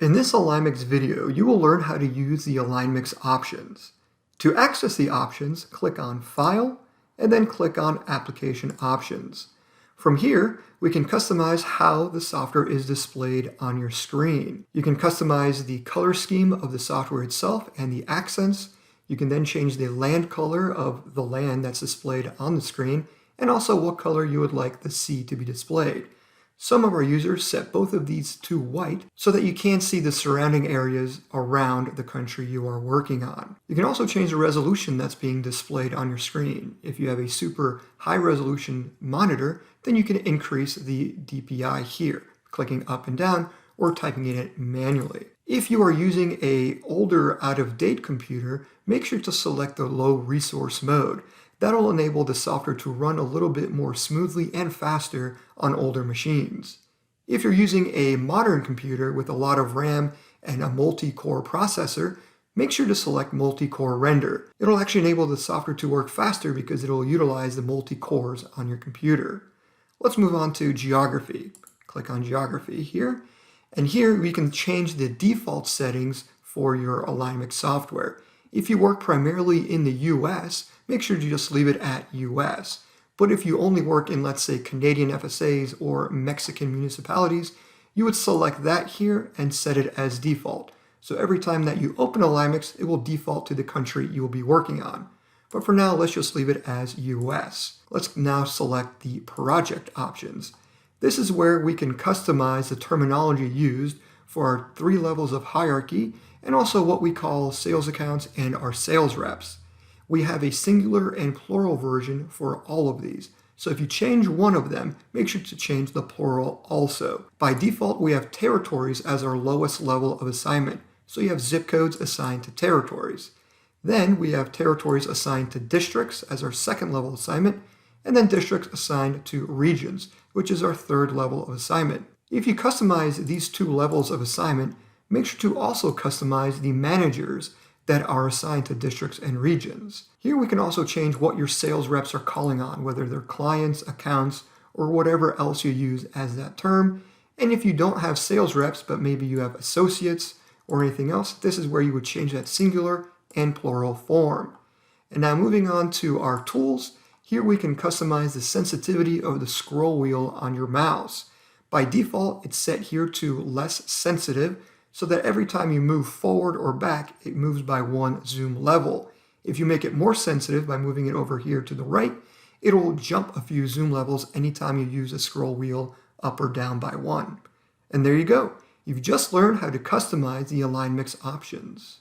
In this AlignMix video, you will learn how to use the AlignMix options. To access the options, click on File, and then click on Application Options. From here, we can customize how the software is displayed on your screen. You can customize the color scheme of the software itself and the accents. You can then change the land color of the land that's displayed on the screen, and also what color you would like the sea to be displayed. Some of our users set both of these to white so that you can't see the surrounding areas around the country you are working on. You can also change the resolution that's being displayed on your screen. If you have a super high resolution monitor, then you can increase the DPI here, clicking up and down or typing in it manually. If you are using an older out-of-date computer, make sure to select the low resource mode. That'll enable the software to run a little bit more smoothly and faster on older machines. If you're using a modern computer with a lot of RAM and a multi-core processor, make sure to select multi-core render. It'll actually enable the software to work faster because it'll utilize the multi-cores on your computer. Let's move on to geography. Click on geography here, and here we can change the default settings for your AlignMix software. If you work primarily in the US, make sure to just leave it at US. But if you only work in, let's say, Canadian FSAs or Mexican municipalities, you would select that here and set it as default. So every time that you open AlignMix, it will default to the country you will be working on. But for now, let's just leave it as US. Let's now select the project options. This is where we can customize the terminology used for our 3 levels of hierarchy and also what we call sales accounts and our sales reps. We have a singular and plural version for all of these. So if you change one of them, make sure to change the plural also. By default, we have territories as our lowest level of assignment. So you have zip codes assigned to territories. Then we have territories assigned to districts as our 2nd level assignment, and then districts assigned to regions, which is our 3rd level of assignment. If you customize these 2 levels of assignment, make sure to also customize the managers that are assigned to districts and regions. Here we can also change what your sales reps are calling on, whether they're clients, accounts, or whatever else you use as that term. And if you don't have sales reps, but maybe you have associates or anything else, this is where you would change that singular and plural form. And now moving on to our tools, here we can customize the sensitivity of the scroll wheel on your mouse. By default, it's set here to less sensitive, so that every time you move forward or back, it moves by 1 zoom level. If you make it more sensitive by moving it over here to the right, it'll jump a few zoom levels anytime you use a scroll wheel up or down by 1. And there you go. You've just learned how to customize the AlignMix options.